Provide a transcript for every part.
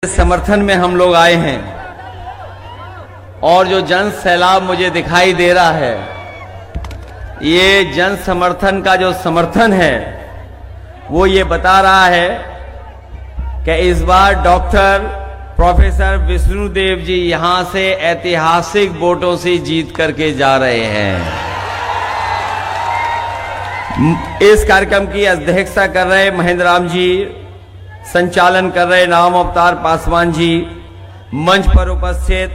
समर्थन में हम लोग आए हैं और जो जन सैलाब मुझे दिखाई दे रहा है, ये जन समर्थन का जो समर्थन है वो ये बता रहा है कि इस बार डॉक्टर प्रोफेसर विष्णुदेव जी यहां से ऐतिहासिक वोटों से जीत करके जा रहे हैं। इस कार्यक्रम की अध्यक्षता कर रहे महेंद्र राम जी, संचालन कर रहे नाम अवतार पासवान जी, मंच पर उपस्थित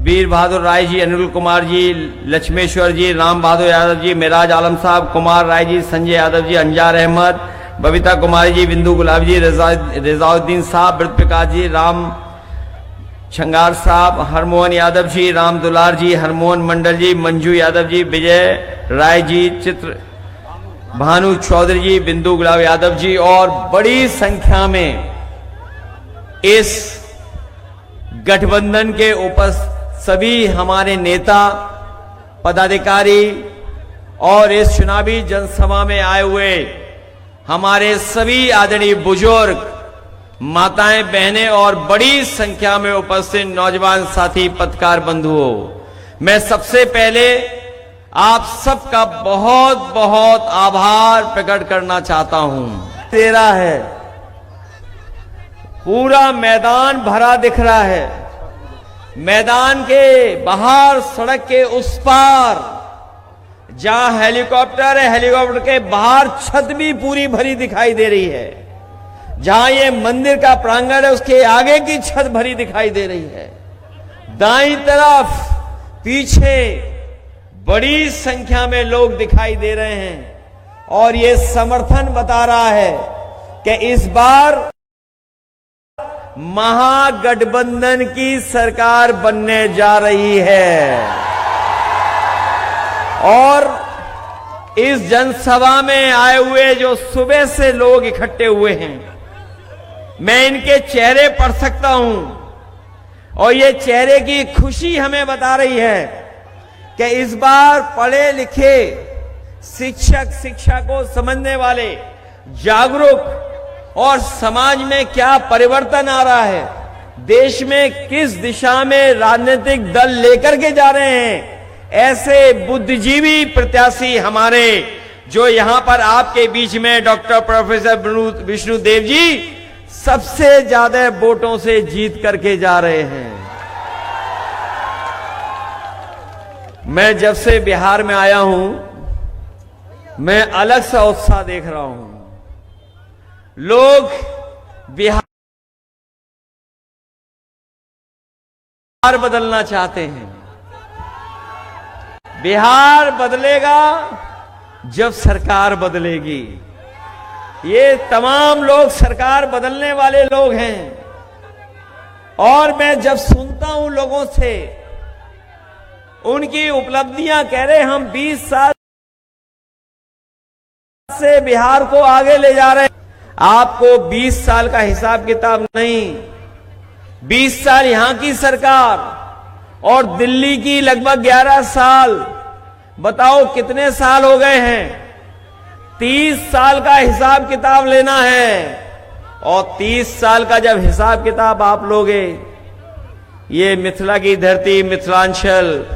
वीर बहादुर राय जी, अनिल कुमार जी, लक्ष्मेश्वर जी, राम बहादुर यादव जी, मिराज आलम साहब, कुमार राय जी, संजय यादव जी, अंजार अहमद, बबीता कुमारी जी, बिंदु गुलाब जी, रिजाउद्दीन साहब, वृत प्रकाश जी, राम छंगार साहब, हरमोहन यादव जी, राम दुलार जी, हरमोहन मंडल जी, मंजू यादव जी, विजय राय जी, चित्र भानु चौधरी जी, बिंदु गुलाब यादव जी और बड़ी संख्या में इस गठबंधन के उपस्थित सभी हमारे नेता पदाधिकारी और इस चुनावी जनसभा में आए हुए हमारे सभी आदरणीय बुजुर्ग, माताएं, बहनें और बड़ी संख्या में उपस्थित नौजवान साथी पत्रकार बंधुओं, मैं सबसे पहले आप सबका बहुत बहुत आभार प्रकट करना चाहता हूं। तेरा है, पूरा मैदान भरा दिख रहा है। मैदान के बाहर, सड़क के उस पार जहां हेलीकॉप्टर है, हेलीकॉप्टर के बाहर छत भी पूरी भरी दिखाई दे रही है। जहां ये मंदिर का प्रांगण है उसके आगे की छत भरी दिखाई दे रही है। दाईं तरफ, पीछे बड़ी संख्या में लोग दिखाई दे रहे हैं और ये समर्थन बता रहा है कि इस बार महागठबंधन की सरकार बनने जा रही है। और इस जनसभा में आए हुए जो सुबह से लोग इकट्ठे हुए हैं, मैं इनके चेहरे पढ़ सकता हूं और ये चेहरे की खुशी हमें बता रही है कि इस बार पढ़े लिखे शिक्षक, शिक्षा को समझने वाले, जागरूक और समाज में क्या परिवर्तन आ रहा है, देश में किस दिशा में राजनीतिक दल लेकर के जा रहे हैं, ऐसे बुद्धिजीवी प्रत्याशी हमारे जो यहां पर आपके बीच में डॉक्टर प्रोफेसर विष्णुदेव जी सबसे ज्यादा वोटों से जीत करके जा रहे हैं। मैं जब से बिहार में आया हूं, मैं अलग सा उत्साह देख रहा हूं। लोग बिहार बदलना चाहते हैं। बिहार बदलेगा जब सरकार बदलेगी। ये तमाम लोग सरकार बदलने वाले लोग हैं। और मैं जब सुनता हूं लोगों से उनकी उपलब्धियां, कह रहे हम 20 साल से बिहार को आगे ले जा रहे हैं। आपको 20 साल का हिसाब किताब नहीं, 20 साल यहां की सरकार और दिल्ली की लगभग 11 साल, बताओ कितने साल हो गए हैं। 30 साल का हिसाब किताब लेना है और 30 साल का जब हिसाब किताब आप लोगे, ये मिथिला की धरती, मिथिलांचल,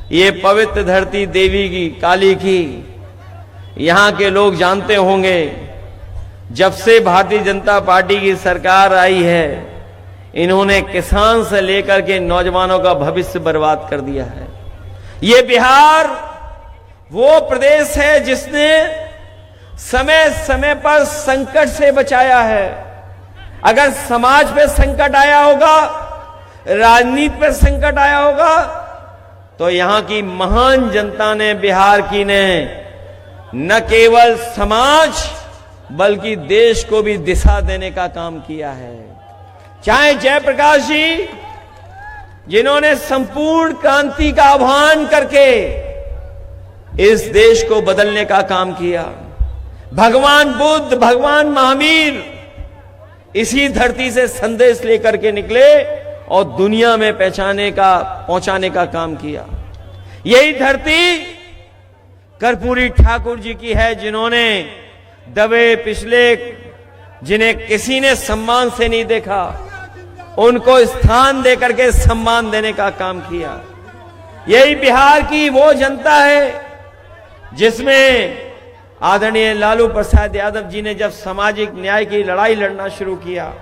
ये पवित्र धरती देवी की, काली की, यहां के लोग जानते होंगे जब से भारतीय जनता पार्टी की सरकार आई है, इन्होंने किसान से लेकर के नौजवानों का भविष्य बर्बाद कर दिया है। ये बिहार वो प्रदेश है जिसने समय समय पर संकट से बचाया है। अगर समाज पे संकट आया होगा, राजनीति पे संकट आया होगा, तो यहां की महान जनता ने, बिहार की ने न केवल समाज बल्कि देश को भी दिशा देने का काम किया है। चाहे जयप्रकाश जी, जिन्होंने संपूर्ण क्रांति का आह्वान करके इस देश को बदलने का काम किया, भगवान बुद्ध, भगवान महावीर इसी धरती से संदेश लेकर के निकले और दुनिया में पहुंचाने का काम किया। यही धरती कर्पूरी ठाकुर जी की है, जिन्होंने दबे पिछले, जिन्हें किसी ने सम्मान से नहीं देखा, उनको स्थान देकर के सम्मान देने का काम किया। यही बिहार की वो जनता है जिसमें आदरणीय लालू प्रसाद यादव जी ने जब सामाजिक न्याय की लड़ाई लड़ना शुरू किया,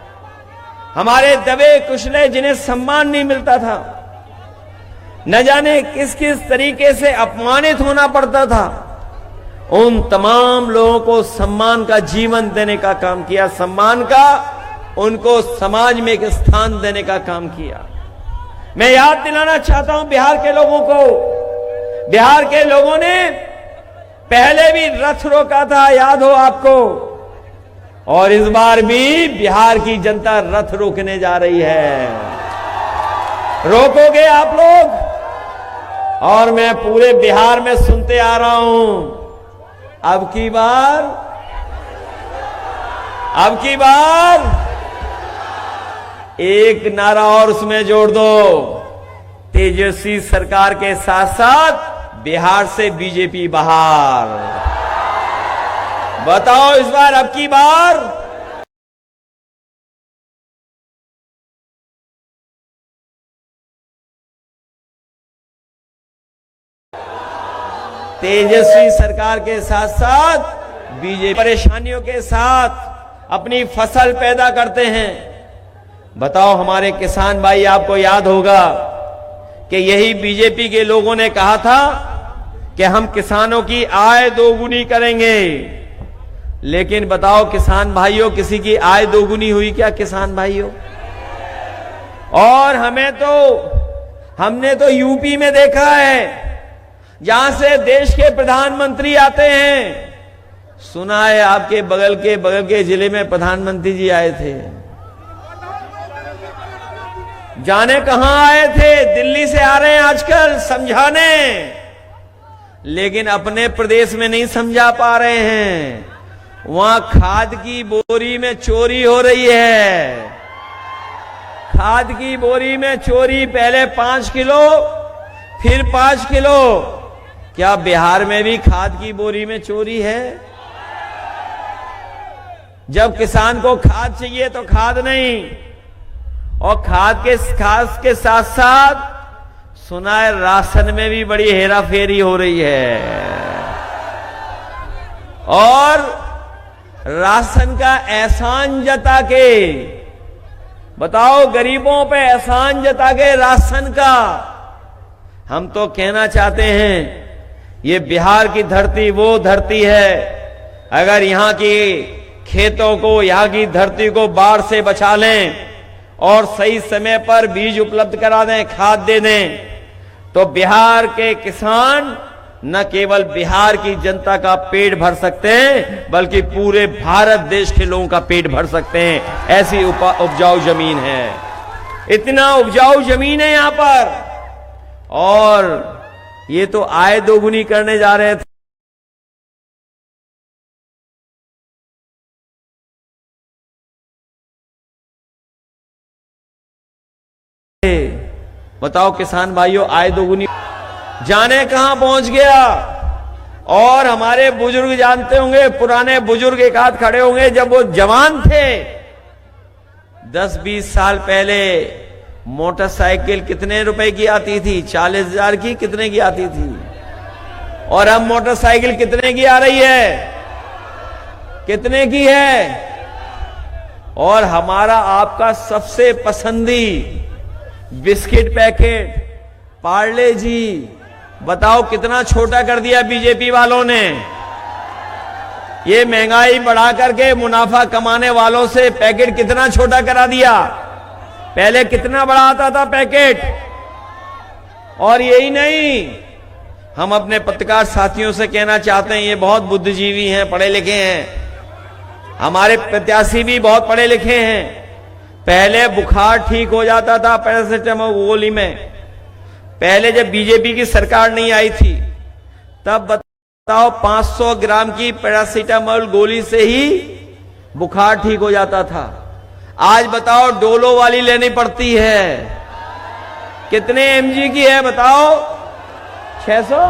हमारे दबे कुचले जिन्हें सम्मान नहीं मिलता था, न जाने किस किस तरीके से अपमानित होना पड़ता था, उन तमाम लोगों को सम्मान का जीवन देने का काम किया, सम्मान का उनको समाज में एक स्थान देने का काम किया। मैं याद दिलाना चाहता हूं बिहार के लोगों को, बिहार के लोगों ने पहले भी रथ रोका था, याद हो आपको, और इस बार भी बिहार की जनता रथ रोकने जा रही है। रोकोगे आप लोग? और मैं पूरे बिहार में सुनते आ रहा हूं, अब की बार एक नारा और उसमें जोड़ दो, तेजस्वी सरकार के साथ साथ बिहार से बीजेपी बाहर। बताओ इस बार अब की बार तेजस्वी सरकार के साथ साथ बीजेपी परेशानियों के साथ अपनी फसल पैदा करते हैं। बताओ हमारे किसान भाई, आपको याद होगा कि यही बीजेपी के लोगों ने कहा था कि हम किसानों की आय दोगुनी करेंगे, लेकिन बताओ किसान भाइयों, किसी की आय दोगुनी हुई क्या किसान भाइयों? और हमने तो यूपी में देखा है, जहां से देश के प्रधानमंत्री आते हैं। सुना है आपके बगल के जिले में प्रधानमंत्री जी आए थे, जाने कहां आए थे, दिल्ली से आ रहे हैं आजकल समझाने, लेकिन अपने प्रदेश में नहीं समझा पा रहे हैं। वहां खाद की बोरी में चोरी हो रही है, खाद की बोरी में चोरी, पहले 5 किलो फिर 5 किलो। क्या बिहार में भी खाद की बोरी में चोरी है? जब किसान को खाद चाहिए तो खाद नहीं, और खाद के साथ साथ सुना है राशन में भी बड़ी हेराफेरी हो रही है, और राशन का एहसान जता के, बताओ गरीबों पे एहसान जता के राशन का। हम तो कहना चाहते हैं, ये बिहार की धरती वो धरती है, अगर यहां की खेतों को, यहां की धरती को बाढ़ से बचा लें और सही समय पर बीज उपलब्ध करा दें, खाद दे दें, तो बिहार के किसान न केवल बिहार की जनता का पेट भर सकते हैं, बल्कि पूरे भारत देश के लोगों का पेट भर सकते हैं। ऐसी उपजाऊ जमीन है, इतना उपजाऊ जमीन है यहां पर, और ये तो आय दोगुनी करने जा रहे थे। बताओ किसान भाइयों, आय दोगुनी जाने कहां पहुंच गया। और हमारे बुजुर्ग जानते होंगे, पुराने बुजुर्ग एक हाथ खड़े होंगे, जब वो जवान थे 10-20 साल पहले मोटरसाइकिल कितने रुपए की आती थी? 40,000 की, कितने की आती थी? और अब मोटरसाइकिल कितने की आ रही है? कितने की है? और हमारा आपका सबसे पसंदी बिस्किट पैकेट पार्ले जी, बताओ कितना छोटा कर दिया बीजेपी वालों ने। ये महंगाई बढ़ा करके मुनाफा कमाने वालों से पैकेट कितना छोटा करा दिया। पहले कितना बड़ा आता था पैकेट। और यही नहीं, हम अपने पत्रकार साथियों से कहना चाहते हैं, ये बहुत बुद्धिजीवी हैं, पढ़े लिखे हैं, हमारे प्रत्याशी भी बहुत पढ़े लिखे हैं। पहले बुखार ठीक हो जाता था पैरासिटामोल गोली में, पहले जब बीजेपी की सरकार नहीं आई थी तब बताओ 500 ग्राम की पैरासिटामोल गोली से ही बुखार ठीक हो जाता था। आज बताओ डोलो वाली लेनी पड़ती है। कितने एमजी की है बताओ? 600।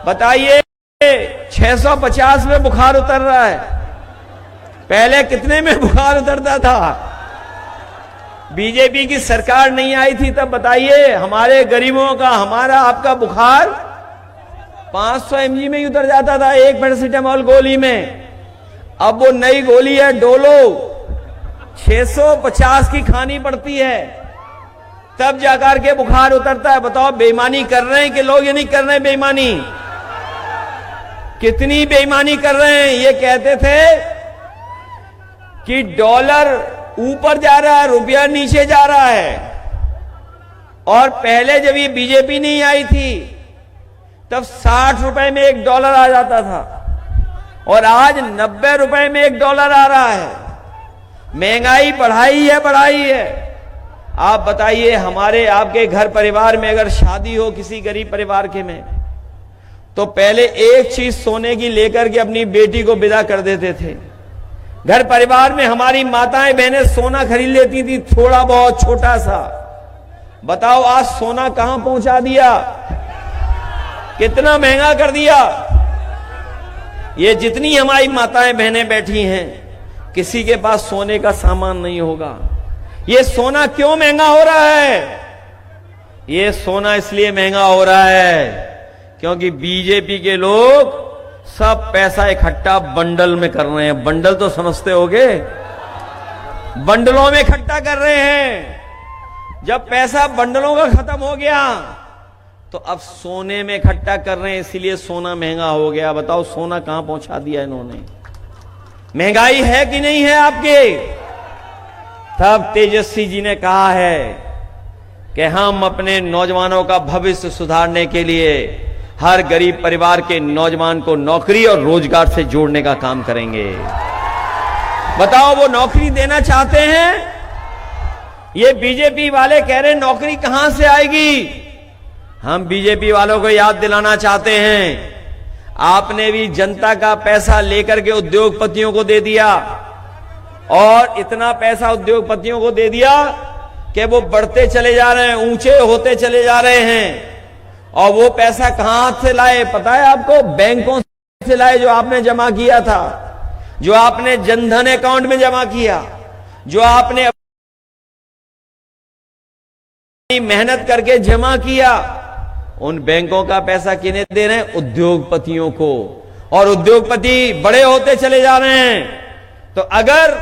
बताइए 650 में बुखार उतर रहा है, पहले कितने में बुखार उतरता था? बीजेपी की सरकार नहीं आई थी तब बताइए हमारे गरीबों का, हमारा आपका बुखार 500 mg में ही उतर जाता था एक पैरासीटामोल गोली में। अब वो नई गोली है डोलो, 650 की खानी पड़ती है, तब जाकर के बुखार उतरता है। बताओ बेईमानी कर रहे हैं कि लोग ये नहीं कर रहे हैं बेईमानी? कितनी बेईमानी कर रहे हैं। ये कहते थे कि डॉलर ऊपर जा रहा है, रुपया नीचे जा रहा है। और पहले जब ये बीजेपी नहीं आई थी तब 60 रुपए में एक डॉलर आ जाता था और आज 90 रुपए में एक डॉलर आ रहा है। महंगाई बढ़ाई है। आप बताइए हमारे आपके घर परिवार में अगर शादी हो किसी गरीब परिवार के में, तो पहले एक चीज सोने की लेकर के अपनी बेटी को विदा कर देते थे। घर परिवार में हमारी माताएं बहनें सोना खरीद लेती थी, थोड़ा बहुत छोटा सा। बताओ आज सोना कहां पहुंचा दिया, कितना महंगा कर दिया। ये जितनी हमारी माताएं बहनें बैठी हैं, किसी के पास सोने का सामान नहीं होगा। ये सोना क्यों महंगा हो रहा है? ये सोना इसलिए महंगा हो रहा है क्योंकि बीजेपी के लोग सब पैसा इकट्ठा बंडल में कर रहे हैं। बंडल तो समझते होगे, बंडलों में इकट्ठा कर रहे हैं। जब पैसा बंडलों का खत्म हो गया तो अब सोने में इकट्ठा कर रहे हैं, इसीलिए सोना महंगा हो गया। बताओ सोना कहां पहुंचा दिया इन्होंने? महंगाई है कि नहीं है आपके? तब तेजस्वी जी ने कहा है कि हम अपने नौजवानों का भविष्य सुधारने के लिए हर गरीब परिवार के नौजवान को नौकरी और रोजगार से जोड़ने का काम करेंगे। बताओ वो नौकरी देना चाहते हैं? ये बीजेपी वाले कह रहे हैं नौकरी कहां से आएगी। हम बीजेपी वालों को याद दिलाना चाहते हैं, आपने भी जनता का पैसा लेकर के उद्योगपतियों को दे दिया और इतना पैसा उद्योगपतियों को दे दिया कि वो बढ़ते चले जा रहे हैं, ऊंचे होते चले जा रहे हैं। और वो पैसा कहां से लाए पता है आपको? बैंकों से लाए, जो आपने जमा किया था, जो आपने जनधन अकाउंट में जमा किया, जो आपने मेहनत करके जमा किया। उन बैंकों का पैसा किन्हें दे रहे हैं? उद्योगपतियों को। और उद्योगपति बड़े होते चले जा रहे हैं। तो अगर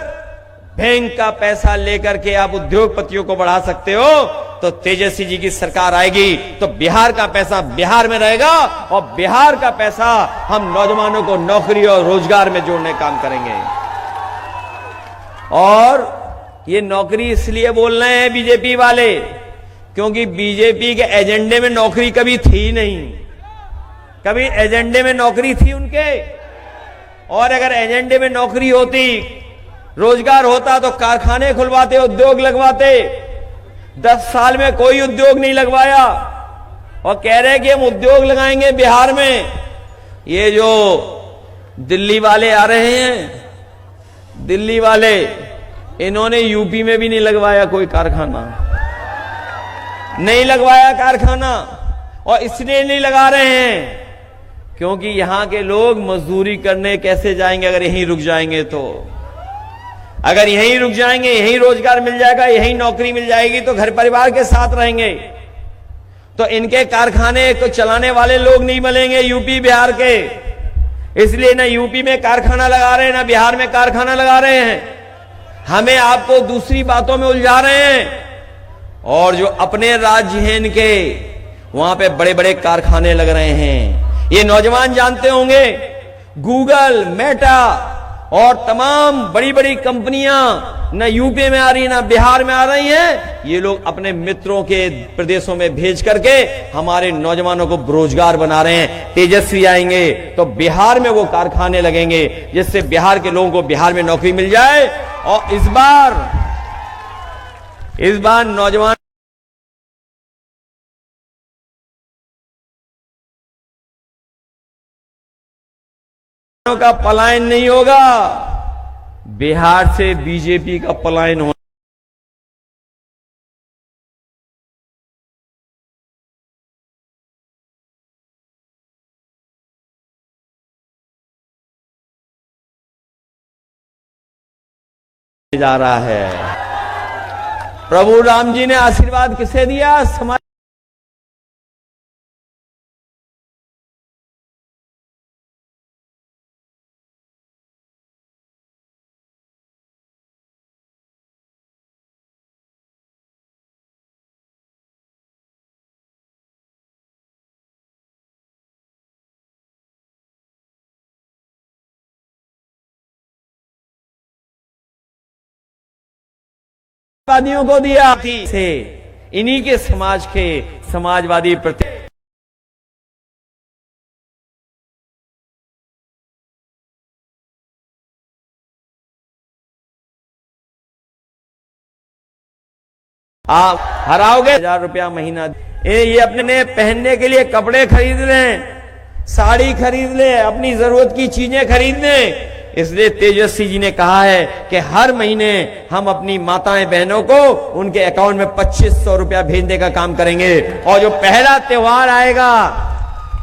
बैंक का पैसा लेकर के आप उद्योगपतियों को बढ़ा सकते हो तो तेजस्वी जी की सरकार आएगी तो बिहार का पैसा बिहार में रहेगा और बिहार का पैसा हम नौजवानों को नौकरी और रोजगार में जोड़ने का काम करेंगे। और ये नौकरी इसलिए बोल रहे हैं बीजेपी वाले क्योंकि बीजेपी के एजेंडे में नौकरी कभी थी नहीं। कभी एजेंडे में नौकरी थी उनके? और अगर एजेंडे में नौकरी होती, रोजगार होता तो कारखाने खुलवाते, उद्योग लगवाते। 10 साल में कोई उद्योग नहीं लगवाया और कह रहे कि हम उद्योग लगाएंगे बिहार में। ये जो दिल्ली वाले आ रहे हैं, दिल्ली वाले, इन्होंने यूपी में भी नहीं लगवाया कोई कारखाना, नहीं लगवाया कारखाना। और इसलिए नहीं लगा रहे हैं क्योंकि यहां के लोग मजदूरी करने कैसे जाएंगे अगर यहीं रुक जाएंगे तो? अगर यहीं रुक जाएंगे, यहीं रोजगार मिल जाएगा, यहीं नौकरी मिल जाएगी तो घर परिवार के साथ रहेंगे। तो इनके कारखाने को चलाने वाले लोग नहीं मिलेंगे यूपी बिहार के। इसलिए ना यूपी में कारखाना लगा रहे हैं, ना बिहार में कारखाना लगा रहे हैं। हमें आपको दूसरी बातों में उलझा रहे हैं। और जो अपने राज्य हैं इनके, वहां पे बड़े बड़े कारखाने लग रहे हैं। ये नौजवान जानते होंगे, गूगल, मेटा और तमाम बड़ी बड़ी कंपनियां न यूपी में आ रही ना बिहार में आ रही हैं। ये लोग अपने मित्रों के प्रदेशों में भेज करके हमारे नौजवानों को बेरोजगार बना रहे हैं। तेजस्वी आएंगे तो बिहार में वो कारखाने लगेंगे जिससे बिहार के लोगों को बिहार में नौकरी मिल जाए। और इस बार नौजवान का पलायन नहीं होगा, बिहार से बीजेपी का पलायन होने जा रहा है। प्रभु राम जी ने आशीर्वाद किसे दिया? समाज वादियों को दिया से इन्हीं के समाज के समाजवादी प्रति आप हराओगे। 1000 रुपया महीना ये अपने पहनने के लिए कपड़े खरीद लें, साड़ी खरीद ले, अपनी जरूरत की चीजें खरीद लें। इसलिए तेजस्वी जी ने कहा है कि हर महीने हम अपनी माताएं बहनों को उनके अकाउंट में 2500 रुपया भेजने का काम करेंगे। और जो पहला त्योहार आएगा,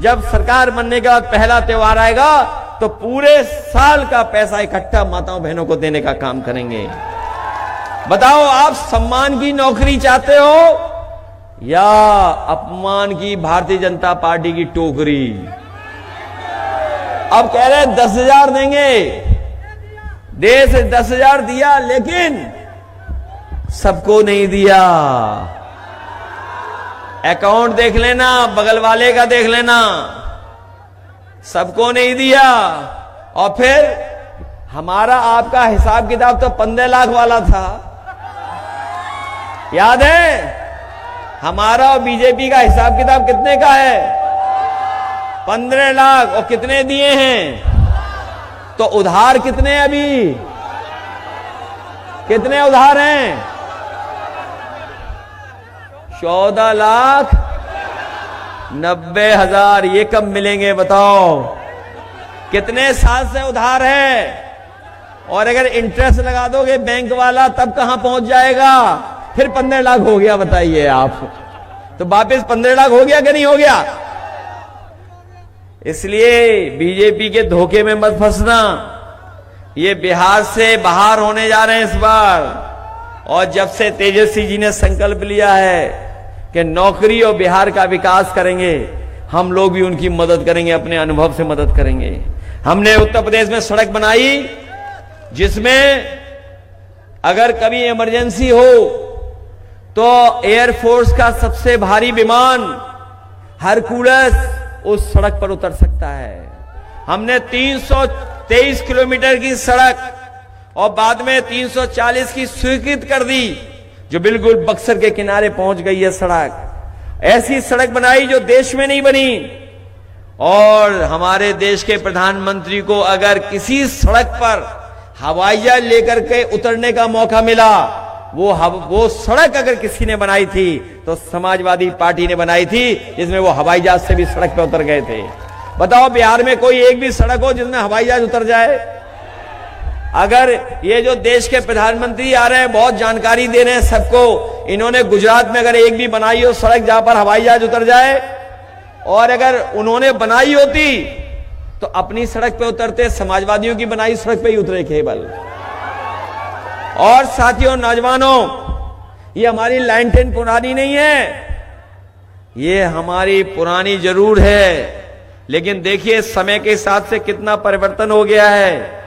जब सरकार बनने के बाद पहला त्योहार आएगा, तो पूरे साल का पैसा इकट्ठा माताओं बहनों को देने का काम करेंगे। बताओ, आप सम्मान की नौकरी चाहते हो या अपमान की भारतीय जनता पार्टी की टोकरी? अब कह रहे 10,000 देंगे, देश 10,000 दिया, लेकिन सबको नहीं दिया। अकाउंट देख लेना, बगल वाले का देख लेना, सबको नहीं दिया। और फिर हमारा आपका हिसाब किताब तो 15 लाख वाला था, याद है? हमारा और बीजेपी का हिसाब किताब कितने का है? 15 लाख। और कितने दिए हैं? तो उधार कितने अभी? कितने उधार हैं? 14,90,000। ये कब मिलेंगे बताओ? कितने साल से उधार है? और अगर इंटरेस्ट लगा दोगे बैंक वाला, तब कहां पहुंच जाएगा? फिर 15 लाख हो गया। बताइए आप, तो वापस 15 लाख हो गया कि नहीं हो गया? इसलिए बीजेपी के धोखे में मत फंसना। ये बिहार से बाहर होने जा रहे हैं इस बार। और जब से तेजस्वी जी ने संकल्प लिया है कि नौकरी और बिहार का विकास करेंगे, हम लोग भी उनकी मदद करेंगे, अपने अनुभव से मदद करेंगे। हमने उत्तर प्रदेश में सड़क बनाई जिसमें अगर कभी इमरजेंसी हो तो एयरफोर्स का सबसे भारी विमान हरकुलस उस सड़क पर उतर सकता है। हमने 323 किलोमीटर की सड़क और बाद में 340 की स्वीकृत कर दी, जो बिल्कुल बक्सर के किनारे पहुंच गई है सड़क। ऐसी सड़क बनाई जो देश में नहीं बनी। और हमारे देश के प्रधानमंत्री को अगर किसी सड़क पर हवाई जहाज लेकर के उतरने का मौका मिला, वो सड़क अगर किसी ने बनाई थी तो समाजवादी पार्टी ने बनाई थी, जिसमें वो हवाई जहाज से भी सड़क पे उतर गए थे। बताओ, बिहार में कोई एक भी सड़क हो जिसमें हवाई जहाज उतर जाए? अगर ये जो देश के प्रधानमंत्री आ रहे हैं, बहुत जानकारी दे रहे हैं सबको, इन्होंने गुजरात में अगर एक भी बनाई हो सड़क जहां पर हवाई जहाज उतर जाए, और अगर उन्होंने बनाई होती तो अपनी सड़क पे उतरते, समाजवादियों की बनाई सड़क पे ही उतरे केवल। और साथियों, नौजवानों, ये हमारी लाइन 10 पुरानी नहीं है, ये हमारी पुरानी जरूर है, लेकिन देखिए समय के साथ से कितना परिवर्तन हो गया है।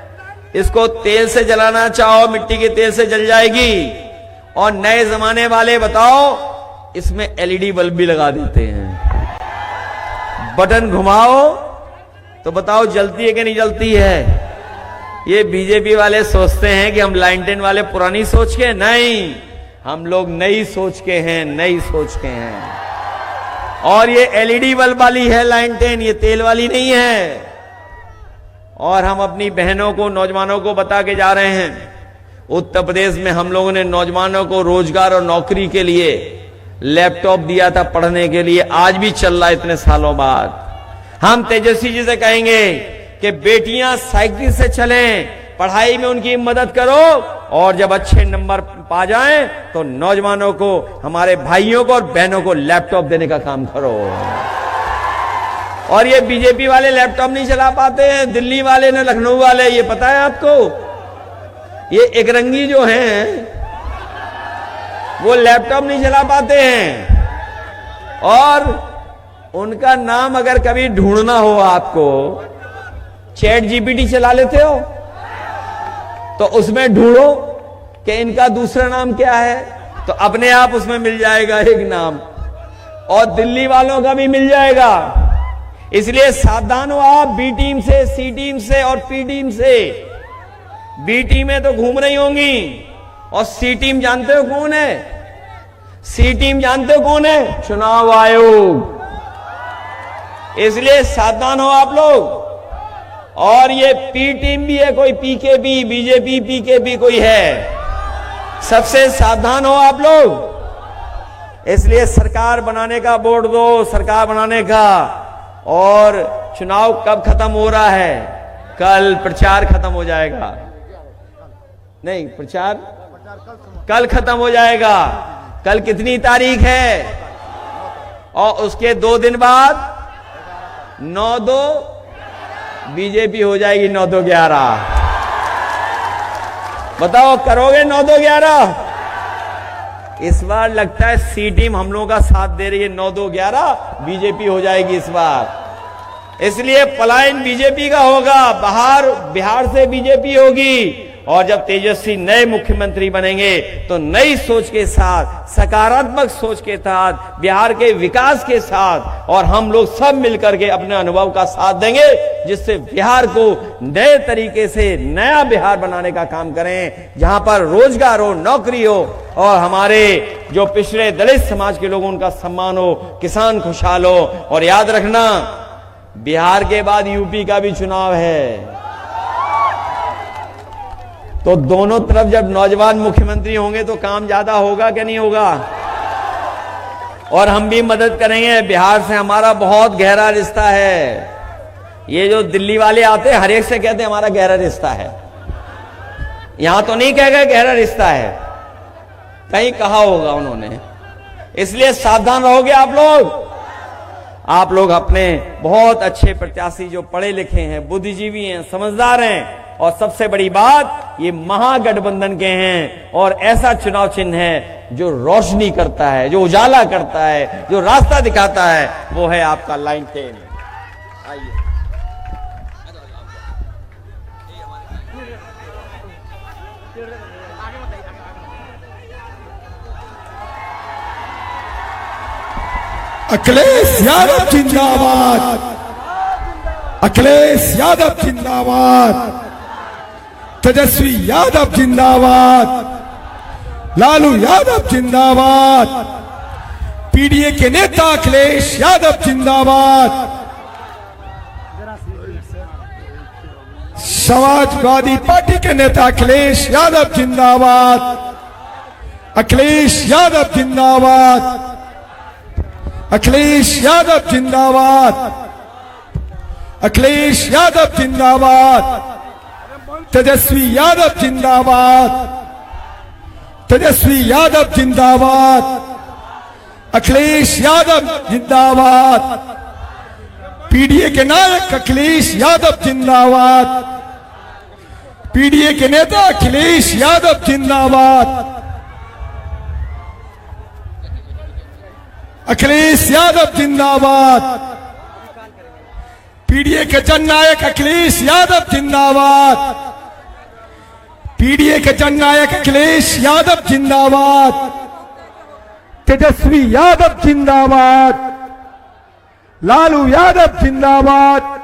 इसको तेल से जलाना चाहो, मिट्टी के तेल से जल जाएगी। और नए जमाने वाले बताओ, इसमें एलईडी बल्ब भी लगा देते हैं। बटन घुमाओ तो बताओ जलती है कि नहीं जलती है। ये बीजेपी वाले सोचते हैं कि हम लाइन 10 वाले पुरानी सोच के, नहीं, हम लोग नई सोच के हैं, नई सोच के हैं। और ये एलईडी बल्ब वाली है लाइन 10, ये तेल वाली नहीं है। और हम अपनी बहनों को, नौजवानों को बता के जा रहे हैं, उत्तर प्रदेश में हम लोगों ने नौजवानों को रोजगार और नौकरी के लिए लैपटॉप दिया था पढ़ने के लिए, आज भी चल रहा है इतने सालों बाद। हम तेजस्वी जी से कहेंगे कि बेटियां साइकिल से चलें, पढ़ाई में उनकी मदद करो, और जब अच्छे नंबर पा जाएं तो नौजवानों को, हमारे भाइयों को और बहनों को लैपटॉप देने का काम करो। और ये बीजेपी वाले लैपटॉप नहीं चला पाते हैं, दिल्ली वाले न लखनऊ वाले, ये पता है आपको? ये एकरंगी जो हैं, वो लैपटॉप नहीं चला पाते हैं, और उनका नाम अगर कभी ढूंढना हो आपको, चैट जीपीटी चला लेते हो तो उसमें ढूंढो कि इनका दूसरा नाम क्या है, तो अपने आप उसमें मिल जाएगा एक नाम, और दिल्ली वालों का भी मिल जाएगा। इसलिए सावधान हो आप बी टीम से, सी टीम से और पी टीम से। बी टीमें तो घूम रही होंगी, और सी टीम जानते हो कौन है? सी टीम जानते हो कौन है? चुनाव आयोग। इसलिए सावधान हो आप लोग। और ये पी टीम भी है, कोई पीकेबी, बीजेपी पीकेबी कोई है, सबसे सावधान हो आप लोग। इसलिए सरकार बनाने का वोट दो, सरकार बनाने का। और चुनाव कब खत्म हो रहा है? कल प्रचार खत्म हो जाएगा। नहीं, प्रचार कल खत्म हो जाएगा। कल कितनी तारीख है? और उसके 2 दिन बाद 9-2 बीजेपी हो जाएगी। 9-2-11 बताओ, करोगे 9-2-11? इस बार लगता है सी टीम हम लोगों का साथ दे रही है। 9-2-11 बीजेपी हो जाएगी इस बार। इसलिए पलायन बीजेपी का होगा, बिहार से बीजेपी होगी। और जब तेजस्वी नए मुख्यमंत्री बनेंगे तो नई सोच के साथ, सकारात्मक सोच के साथ, बिहार के विकास के साथ, और हम लोग सब मिलकर के अपने अनुभव का साथ देंगे, जिससे बिहार को नए तरीके से नया बिहार बनाने का काम करें, जहां पर रोजगार हो, नौकरी हो, और हमारे जो पिछड़े दलित समाज के लोग उनका सम्मान हो, किसान खुशहाल हो। और याद रखना, बिहार के बाद यूपी का भी चुनाव है, तो दोनों तरफ जब नौजवान मुख्यमंत्री होंगे तो काम ज्यादा होगा कि नहीं होगा? और हम भी मदद करेंगे। बिहार से हमारा बहुत गहरा रिश्ता है। ये जो दिल्ली वाले आते हैं, हर एक से कहते हैं हमारा गहरा रिश्ता है। यहां तो नहीं कह गए गहरा रिश्ता है, कहीं कहा होगा उन्होंने। इसलिए सावधान रहोगे आप लोग। आप लोग अपने बहुत अच्छे प्रत्याशी, जो पढ़े लिखे हैं, बुद्धिजीवी हैं, समझदार हैं, और सबसे बड़ी बात, ये महागठबंधन के हैं, और ऐसा चुनाव चिन्ह है जो रोशनी करता है, जो उजाला करता है, जो रास्ता दिखाता है, वो है आपका लाइन 10। आइए, अखिलेश यादव जिंदाबाद, अखिलेश यादव जिंदाबाद, तेजस्वी यादव जिंदाबाद, लालू यादव जिंदाबाद, पीडीए के नेता अखिलेश यादव जिंदाबाद, समाजवादी पार्टी के नेता अखिलेश यादव जिंदाबाद, अखिलेश यादव जिंदाबाद, अखिलेश यादव जिंदाबाद, अखिलेश यादव जिंदाबाद, तेजस्वी यादव जिंदाबाद, तेजस्वी यादव जिंदाबाद, अखिलेश यादव जिंदाबाद, पीडीए के नायक अखिलेश यादव जिंदाबाद, पीडीए के नेता अखिलेश यादव जिंदाबाद, अखिलेश यादव जिंदाबाद, पीडीए के जननायक अखिलेश यादव जिंदाबाद, पीडीए के जननायक अखिलेश यादव जिंदाबाद, तेजस्वी यादव जिंदाबाद, लालू यादव जिंदाबाद,